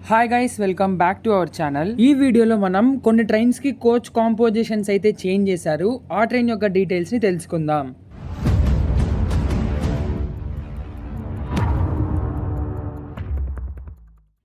Hi guys, welcome back to our channel. ఈ వీడియోలో మనం కొన్ని ట్రైన్స్ కి కోచ్ కాంపోజిషన్స్ అయితే చేంజ్ చేశారు. ఆ ట్రైన్ యొక్క డీటెయిల్స్ ని తెలుసుకుందాం.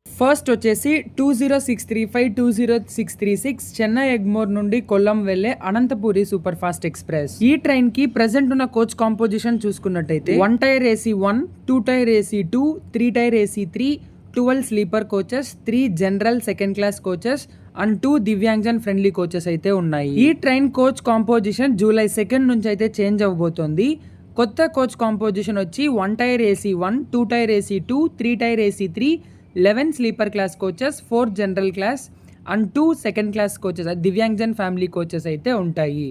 ఫస్ట్ వచ్చేసి 20635 20636 చెన్నై ఎగ్మోర్ నుండి కొల్లం వెళ్లే అనంతపురి సూపర్ ఫాస్ట్ ఎక్స్ప్రెస్. ఈ ట్రైన్ కి ప్రెసెంట్ ఉన్న కోచ్ కాంపోజిషన్ చూసుకున్నట్టయితే 1 tier AC 1, 2 tier AC 2, 3 tier AC 3, 12 sleeper coaches, 3 general second class coaches and 2 Divyangjan friendly coaches అయితే ఉన్నాయి. ఈ ట్రైన్ కోచ్ కాంపోజిషన్ జూలై 2 నుంచి అయితే చేంజ్ అవ్వబోతోంది. కొత్త కోచ్ కాంపోజిషన్ వచ్చి 1 tier AC 1, 2 tier AC 2, 3 tier AC 3, 11 sleeper class coaches, 4 general class and 2 second class coaches Divyangjan family coaches అయితే ఉంటాయి.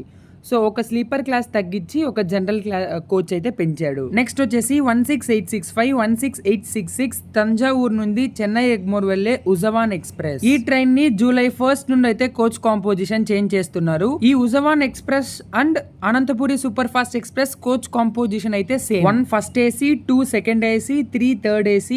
So ఒక స్లీపర్ క్లాస్ తగ్గించి ఒక జనరల్ కోచ్ అయితే పెంచాడు. నెక్స్ట్ వచ్చేసి 16865, 16866 తంజావూరు నుండి చెన్నై ఎగ్మోర్ వెళ్లే ఉజవాన్ ఎక్స్ప్రెస్. ఈ ట్రైన్ ని జూలై 1 నుండి అయితే కోచ్ కాంపోజిషన్ చేంజ్ చేస్తున్నారు. ఈ Uzhavan express and Anantapuri super fast express coach composition అయితే same. 1 first AC, 2 second AC, 3 third AC,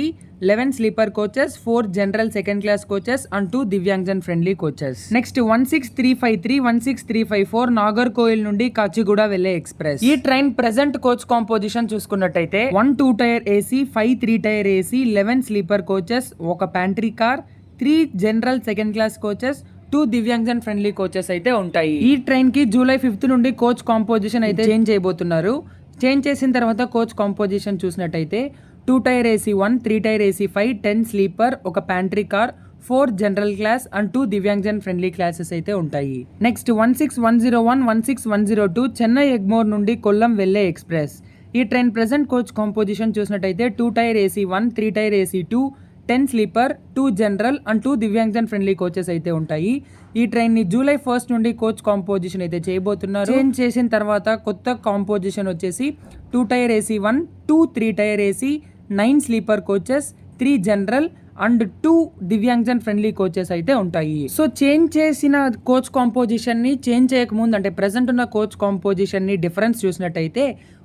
11 sleeper coaches, 4 general second class coaches and 2 Divyangjan friendly coaches. Next 16353, 16354 Nagercoil నుండి కాచిగూడ వెళ్లే ఎక్స్ప్రెస్. ఈ ట్రైన్ ప్రెసెంట్ కోచ్ కాంపోజిషన్ చూసుకున్నట్టయితే 1 2 tier AC, 5 3 tier AC, 11 sleeper coaches, ఒక pantry car, 3 general second class coaches, 2 Divyangjan friendly coaches అయితే ఉంటాయి. ఈ train కి July 5 నుండి కోచ్ కాంపోజిషన్ అయితే చేంజ్ చేయబోతున్నారు. చేంజ్ చేసిన తర్వాత కోచ్ కాంపోజిషన్ చూసినట్టయితే 2 tier AC 1, 3 tier AC 5, 10 sleeper, ఒక pantry car, 4 general class and 2 Divyangjan friendly classes అయితే ఉంటాయి. నెక్స్ట్ 16101, 16102 చెన్నై ఎగ్మోర్ నుండి కొల్లం వెళ్లే ఎక్స్ప్రెస్. ఈ ట్రైన్ ప్రెసెంట్ కోచ్ కాంపోజిషన్ చూసినట్టయితే 2 tier AC 1, 3 tier AC 2, 10 sleeper, 2 general and 2 Divyangjan friendly coaches అయితే ఉంటాయి. ఈ ట్రైన్ ని జూలై 1 నుండి కోచ్ కాంపోజిషన్ అయితే చేయబోతున్నారు. చేంజ్ చేసిన తర్వాత కొత్త కాంపోజిషన్ వచ్చేసి 2 tier AC 1, 2 3 tier AC, 9 sleeper coaches, 3 general and 2 Divyangjan friendly coaches అయితే ఉంటాయి. సో చేంజ్ చేసిన కోచ్ కాంపోజిషన్ ని చేంజ్ చేయకముందు అంటే ప్రెసెంట్ ఉన్న కోచ్ కాంపోజిషన్ ని డిఫరెన్స్ చూసినట్టయితే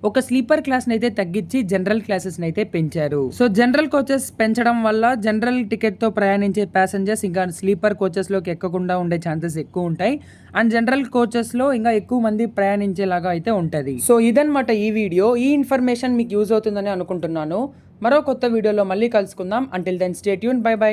ఒక స్లీపర్ క్లాస్ అయితే తగ్గించి జనరల్ క్లాసెస్ అయితే పెంచారు. సో జనరల్ కోచెస్ పెంచడం వల్ల జనరల్ టికెట్ తో ప్రయాణించే ప్యాసింజర్స్ ఇంకా స్లీపర్ కోచెస్ లోకి ఎక్కకుండా ఉండే ఛాన్సెస్ ఎక్కువ ఉంటాయి అండ్ జనరల్ కోచెస్ లో ఇంకా ఎక్కువ మంది ప్రయాణించేలాగా అయితే ఉంటది. సో ఇదన్నమాట ఈ వీడియో. ఈ ఇన్ఫర్మేషన్ మీకు యూజ్ అవుతుందని అనుకుంటున్నాను. మరో కొత్త వీడియోలో మళ్ళీ కలుసుకుందాం. Until then stay tune. Bye by.